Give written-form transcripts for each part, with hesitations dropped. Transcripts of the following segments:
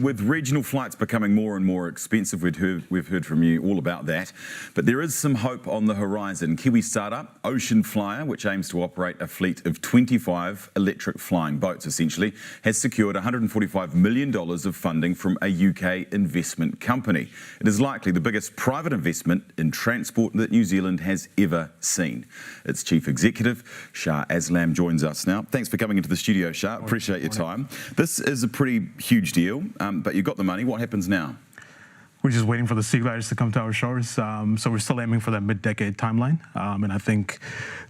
With regional flights becoming more and more expensive, we've heard from you all about that. But there is some hope on the horizon. Kiwi startup Ocean Flyer, which aims to operate a fleet of 25 electric flying boats, essentially, has secured $145 million of funding from a UK investment company. It is likely the biggest private investment in transport that New Zealand has ever seen. Its chief executive, Shah Aslam, joins us now. Thanks for coming into the studio, Shah. Appreciate your time. This is a pretty huge deal. But you've got the money. What happens now? We're just waiting for the seagliders to come to our shores. So we're still aiming for that mid-decade timeline. And I think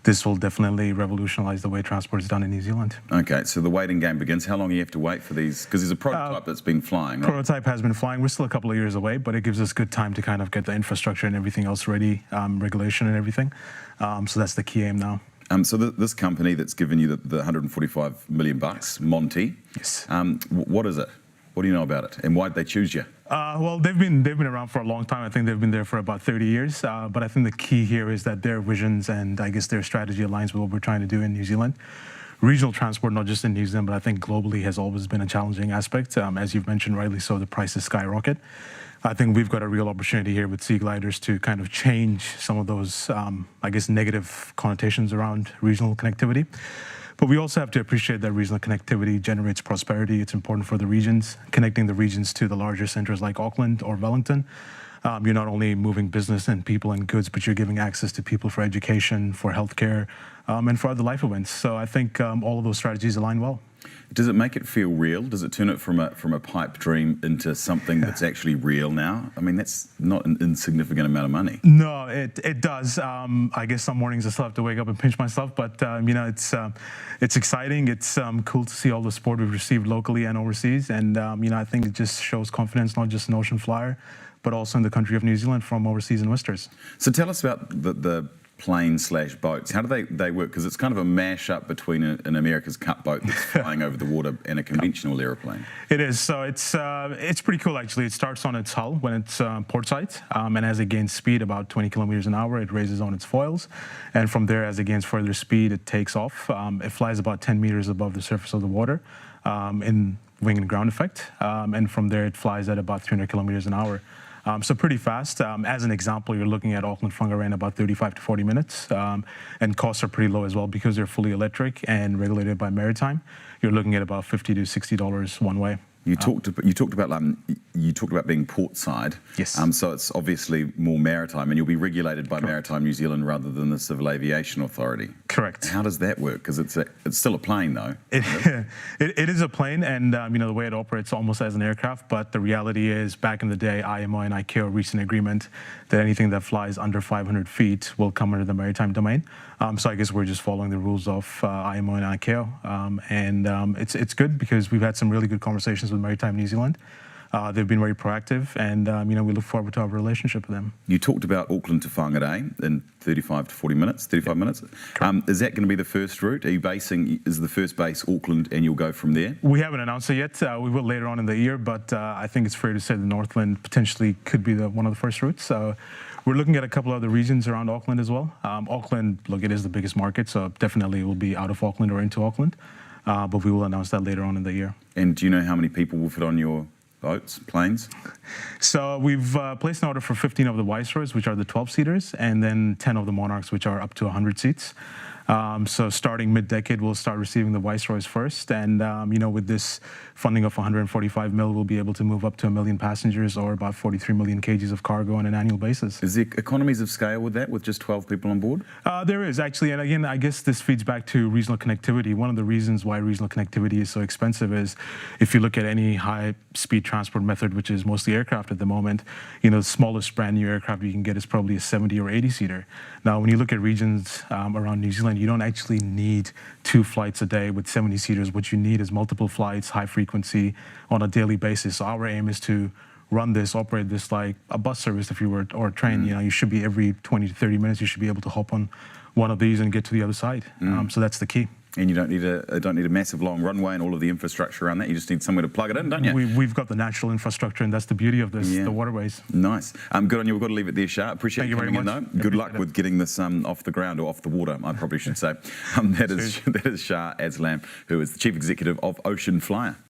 this will definitely revolutionize the way transport is done in New Zealand. Okay, so the waiting game begins. How long do you have to wait for these? Because there's a prototype that's been flying, right? Prototype has been flying. We're still a couple of years away, but it gives us good time to kind of get the infrastructure and everything else ready, regulation and everything. So that's the key aim now. So this company that's given you the $145 million, MONTE, yes. What is it? What do you know about it, and why did they choose you? Well, they've been around for a long time. I think they've been there for about 30 years. But I think the key here is that their visions and I guess their strategy aligns with what we're trying to do in New Zealand. Regional transport, not just in New Zealand, but I think globally has always been a challenging aspect. As you've mentioned rightly so, the prices skyrocket. I think we've got a real opportunity here with seagliders to kind of change some of those, I guess, negative connotations around regional connectivity. But we also have to appreciate that regional connectivity generates prosperity. It's important for the regions, connecting the regions to the larger centers like Auckland or Wellington. You're not only moving business and people and goods, but you're giving access to people for education, for healthcare, and for other life events. So I think all of those strategies align well. Does it make it feel real? Does it turn it from a pipe dream into something that's actually real now? I mean, that's not an insignificant amount of money. No, it does. I guess some mornings I still have to wake up and pinch myself, but you know, it's exciting. It's cool to see all the support we've received locally and overseas, and you know, I think it just shows confidence not just in Ocean Flyer, but also in the country of New Zealand from overseas investors. So tell us about the plane/boats. How do they work? Because it's kind of a mash-up between an America's Cup boat that's flying over the water and a conventional aeroplane. It is. So it's pretty cool, actually. It starts on its hull when it's port side, and as it gains speed, about 20 kilometers an hour, it raises on its foils. And from there, as it gains further speed, it takes off. It flies about 10 meters above the surface of the water in wing and ground effect. And from there, it flies at about 300 kilometers an hour. So pretty fast. As an example, you're looking at Auckland-Whangarei in about 35 to 40 minutes. And costs are pretty low as well because they're fully electric and regulated by maritime. You're looking at about $50 to $60 one way. You talked about being port side. Yes. So it's obviously more maritime, and you'll be regulated by Maritime New Zealand rather than the Civil Aviation Authority. Correct. How does that work? Because it's still a plane, though. It is a plane, and you know, the way it operates almost as an aircraft. But the reality is, back in the day, IMO and ICAO reached an agreement that anything that flies under 500 feet will come under the maritime domain. So I guess we're just following the rules of IMO and ICAO, it's good because we've had some really good conversations with Maritime New Zealand. They've been very proactive, and you know, we look forward to our relationship with them. You talked about Auckland to Whangarei in 35 to 40 minutes, 35 minutes. Is that going to be the first route? Is the first base Auckland and you'll go from there? We haven't announced it yet. We will later on in the year, but I think it's fair to say the Northland potentially could be one of the first routes. So we're looking at a couple other regions around Auckland as well. Auckland, look, it is the biggest market, so definitely it will be out of Auckland or into Auckland. But we will announce that later on in the year. And do you know how many people will fit on your boats, planes? So we've placed an order for 15 of the Viceroys, which are the 12-seaters, and then 10 of the Monarchs, which are up to 100 seats. So starting mid-decade, we'll start receiving the Viceroys first. And, you know, with this funding of $145 million, we'll be able to move up to 1 million passengers or about 43 million kgs of cargo on an annual basis. Is there economies of scale with that, with just 12 people on board? There is, actually. And again, I guess this feeds back to regional connectivity. One of the reasons why regional connectivity is so expensive is if you look at any high-speed transport method, which is mostly aircraft at the moment, you know, the smallest brand new aircraft you can get is probably a 70 or 80-seater. Now, when you look at regions around New Zealand, you don't actually need 2 flights a day with 70-seaters. What you need is multiple flights, high frequency, on a daily basis. So our aim is to operate this like a bus service, if you were, or a train. You know, you should be every 20 to 30 minutes, you should be able to hop on one of these and get to the other side. So that's the key. And you don't need a massive long runway and all of the infrastructure around that. You just need somewhere to plug it in, don't you? We've got the natural infrastructure, and that's the beauty of this, the waterways. Nice. Good on you. We've got to leave it there, Shah. Appreciate you coming in, though. Good luck with getting this off the ground, or off the water, I probably should say. That is Shah Aslam, who is the Chief Executive of Ocean Flyer.